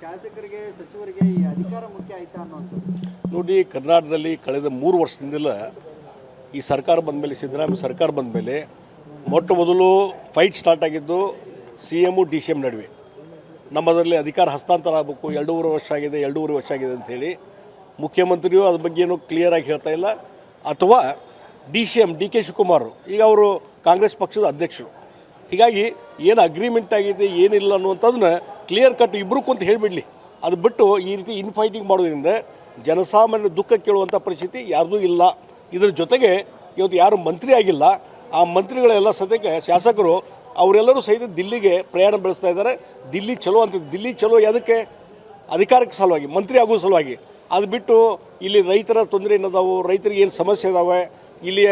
ಶಾಸಕರಿಗೆ ಸಚಿವರಿಗೆ ಈ ಅಧಿಕಾರ ಮುಖ್ಯ ಆಯ್ತಾ ಅನ್ನೋದು ನೋಡಿ, ಕರ್ನಾಟಕದಲ್ಲಿ ಕಳೆದ 3 ವರ್ಷದಿಂದಲೇ ಈ ಸರ್ಕಾರ ಬಂದ ಮೇಲೆ, ಸಿದ್ದರಾಮಯ್ಯ ಸರ್ಕಾರ ಬಂದ ಮೇಲೆ ಮೊಟ್ಟ ಮೊದಲು ಫೈಟ್ ಸ್ಟಾರ್ಟ್ ಆಗಿದ್ದು CM DCM ನಡುವೆ. ನಮ್ಮದರಲ್ಲಿ ಅಧಿಕಾರ ಹಸ್ತಾಂತರ ಆಗಬೇಕು, 2.5 ವರ್ಷ ಆಗಿದೆ, 2.5 ವರ್ಷ ಆಗಿದೆ ಅಂಥೇಳಿ ಮುಖ್ಯಮಂತ್ರಿಯು ಅದ್ರ ಬಗ್ಗೆ ಏನೂ ಕ್ಲಿಯರಾಗಿ ಹೇಳ್ತಾ ಇಲ್ಲ. ಅಥವಾ DCM DK ಶಿವಕುಮಾರ್ ಈಗ ಅವರು ಕಾಂಗ್ರೆಸ್ ಪಕ್ಷದ ಅಧ್ಯಕ್ಷರು. ಹೀಗಾಗಿ ಏನು ಅಗ್ರಿಮೆಂಟ್ ಆಗಿದೆ ಏನಿಲ್ಲ ಅನ್ನುವಂಥದ್ದನ್ನ ಕ್ಲಿಯರ್ ಕಟ್ ಇಬ್ಬರು ಕುಂತ ಹೇಳಿಬಿಡಲಿ. ಅದು ಬಿಟ್ಟು ಈ ರೀತಿ ಇನ್ಫೈಟಿಂಗ್ ಮಾಡೋದ್ರಿಂದ ಜನಸಾಮಾನ್ಯ ದುಃಖ ಕೇಳುವಂಥ ಪರಿಸ್ಥಿತಿ ಯಾರ್ದೂ ಇಲ್ಲ. ಇದರ ಜೊತೆಗೆ ಇವತ್ತು ಯಾರು ಮಂತ್ರಿ ಆಗಿಲ್ಲ, ಆ ಮಂತ್ರಿಗಳೆಲ್ಲ ಸದ್ಯಕ್ಕೆ ಶಾಸಕರು ಅವರೆಲ್ಲರೂ ಸಹಿತ ದಿಲ್ಲಿಗೆ ಪ್ರಯಾಣ ಬೆಳೆಸ್ತಾ ಇದ್ದಾರೆ. ದಿಲ್ಲಿ ಚಲೋ ಅಂತ, ದಿಲ್ಲಿ ಚಲೋ ಯಾವುದಕ್ಕೆ? ಅಧಿಕಾರಕ್ಕೆ ಸಲುವಾಗಿ, ಮಂತ್ರಿ ಆಗೋ ಸಲುವಾಗಿ. ಅದು ಬಿಟ್ಟು ಇಲ್ಲಿ ರೈತರ ತೊಂದರೆ ಏನದಾವು, ರೈತರಿಗೆ ಏನು ಸಮಸ್ಯೆ ಇದಾವೆ, ಇಲ್ಲಿ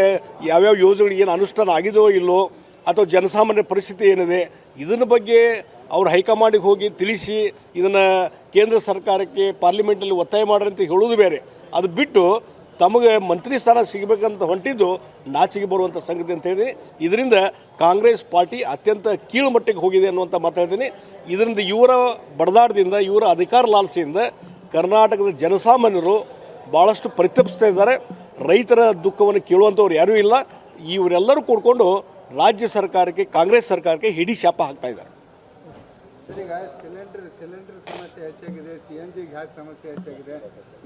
ಯಾವ್ಯಾವ ಯೋಜನೆಗಳಿಗೆ ಏನು ಅನುಷ್ಠಾನ ಆಗಿದೆಯೋ ಇಲ್ಲೋ, ಅಥವಾ ಜನಸಾಮಾನ್ಯ ಪರಿಸ್ಥಿತಿ ಏನಿದೆ, ಇದನ್ನ ಬಗ್ಗೆ ಅವ್ರು ಹೈಕಮಾಂಡಿಗೆ ಹೋಗಿ ತಿಳಿಸಿ ಇದನ್ನು ಕೇಂದ್ರ ಸರ್ಕಾರಕ್ಕೆ ಪಾರ್ಲಿಮೆಂಟಲ್ಲಿ ಒತ್ತಾಯ ಮಾಡ್ರಿ ಅಂತ ಹೇಳೋದು ಬೇರೆ. ಅದು ಬಿಟ್ಟು ತಮಗೆ ಮಂತ್ರಿ ಸ್ಥಾನ ಸಿಗಬೇಕಂತ ಹೊಂಟಿದ್ದು ನಾಚಿಗೆ ಬರುವಂಥ ಸಂಗತಿ ಅಂತ ಹೇಳಿದ್ದೀನಿ. ಇದರಿಂದ ಕಾಂಗ್ರೆಸ್ ಪಾರ್ಟಿ ಅತ್ಯಂತ ಕೀಳು ಮಟ್ಟಿಗೆ ಹೋಗಿದೆ ಅನ್ನುವಂಥ ಮಾತಾಡ್ತೀನಿ. ಇದರಿಂದ ಇವರ ಬಡದಾಟದಿಂದ, ಇವರ ಅಧಿಕಾರ ಲಾಲಸೆಯಿಂದ ಕರ್ನಾಟಕದ ಜನಸಾಮಾನ್ಯರು ಭಾಳಷ್ಟು ಪರಿತಪಿಸ್ತಾ ಇದ್ದಾರೆ. ರೈತರ ದುಃಖವನ್ನು ಕೇಳುವಂಥವ್ರು ಯಾರೂ ಇಲ್ಲ. ಇವರೆಲ್ಲರೂ ಕೂಡ್ಕೊಂಡು ರಾಜ್ಯ ಸರ್ಕಾರಕ್ಕೆ, ಕಾಂಗ್ರೆಸ್ ಸರ್ಕಾರಕ್ಕೆ ಹಿಡಿ ಶಾಪ ಹಾಕ್ತಾ ಇದ್ದಾರೆ. ಈಗ ಸಿಲಿಂಡರ್ ಸಮಸ್ಯೆ ಹೆಚ್ಚಾಗಿದೆ, CNG ಗ್ಯಾಸ್ ಸಮಸ್ಯೆ ಹೆಚ್ಚಾಗಿದೆ,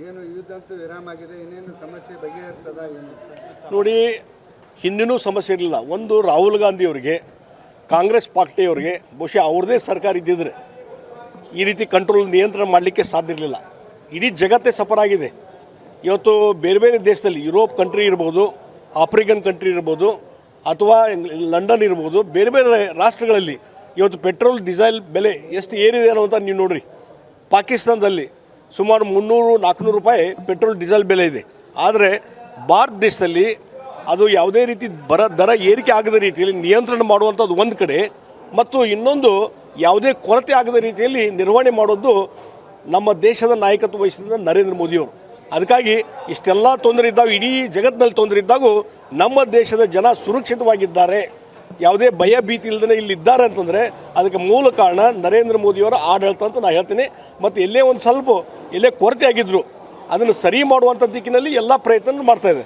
ಏನು ಯುದ್ಧಂತೂ ವಿರಾಮ ಆಗಿದೆ, ಇನ್ನೇನು ಸಮಸ್ಯೆ ಬಗೆಹರ್ತದ ಏನು? ನೋಡಿ, ಹಿಂದಿನೂ ಸಮಸ್ಯೆ ಇರಲಿಲ್ಲ. ಒಂದು ರಾಹುಲ್ ಗಾಂಧಿಯವರಿಗೆ, ಕಾಂಗ್ರೆಸ್ ಪಾರ್ಟಿಯವರಿಗೆ ಬಹುಶಃ ಅವ್ರದ್ದೇ ಸರ್ಕಾರ ಇದ್ದಿದ್ರೆ ಈ ರೀತಿ ಕಂಟ್ರೋಲ್ ನಿಯಂತ್ರಣ ಮಾಡಲಿಕ್ಕೆ ಸಾಧ್ಯ ಇರಲಿಲ್ಲ. ಇಡೀ ಜಗತ್ತೇ ಸಫರ್ ಆಗಿದೆ. ಇವತ್ತು ಬೇರೆ ಬೇರೆ ದೇಶದಲ್ಲಿ, ಯುರೋಪ್ ಕಂಟ್ರಿ ಇರ್ಬೋದು, ಆಫ್ರಿಕನ್ ಕಂಟ್ರಿ ಇರ್ಬೋದು, ಅಥವಾ ಲಂಡನ್ ಇರ್ಬೋದು, ಬೇರೆ ಬೇರೆ ರಾಷ್ಟ್ರಗಳಲ್ಲಿ ಇವತ್ತು ಪೆಟ್ರೋಲ್ ಡೀಸೆಲ್ ಬೆಲೆ ಎಷ್ಟು ಏರಿದೆ ಅನ್ನೋಂಥ ನೀವು ನೋಡ್ರಿ. ಪಾಕಿಸ್ತಾನದಲ್ಲಿ ಸುಮಾರು 300-400 ರೂಪಾಯಿ ಪೆಟ್ರೋಲ್ ಡೀಸೆಲ್ ಬೆಲೆ ಇದೆ. ಆದರೆ ಭಾರತ ದೇಶದಲ್ಲಿ ಅದು ಯಾವುದೇ ರೀತಿ ದರ ಏರಿಕೆ ಆಗದ ರೀತಿಯಲ್ಲಿ ನಿಯಂತ್ರಣ ಮಾಡುವಂಥದ್ದು ಒಂದು ಕಡೆ, ಮತ್ತು ಇನ್ನೊಂದು ಯಾವುದೇ ಕೊರತೆ ಆಗದ ರೀತಿಯಲ್ಲಿ ನಿರ್ವಹಣೆ ಮಾಡೋದು ನಮ್ಮ ದೇಶದ ನಾಯಕತ್ವ ವಹಿಸಿದ ನರೇಂದ್ರ ಮೋದಿಯವರು. ಅದಕ್ಕಾಗಿ ಇಷ್ಟೆಲ್ಲ ತೊಂದರೆ ಇದ್ದಾಗ, ಇಡೀ ಜಗತ್ತಿನಲ್ಲಿ ತೊಂದರೆ ಇದ್ದಾಗೂ ನಮ್ಮ ದೇಶದ ಜನ ಸುರಕ್ಷಿತವಾಗಿದ್ದಾರೆ, ಯಾವುದೇ ಭಯ ಭೀತಿ ಇಲ್ಲದೇ ಇಲ್ಲಿದ್ದಾರೆ ಅಂತಂದರೆ ಅದಕ್ಕೆ ಮೂಲ ಕಾರಣ ನರೇಂದ್ರ ಮೋದಿಯವರ ಆಡಳಿತ ಅಂತ ನಾನು ಹೇಳ್ತೀನಿ. ಮತ್ತು ಎಲ್ಲೇ ಒಂದು ಸ್ವಲ್ಪ ಎಲ್ಲೇ ಕೊರತೆ ಆಗಿದ್ರು ಅದನ್ನು ಸರಿ ಮಾಡುವಂಥ ದಿಕ್ಕಿನಲ್ಲಿ ಎಲ್ಲ ಪ್ರಯತ್ನ ಮಾಡ್ತಾಯಿದೆ.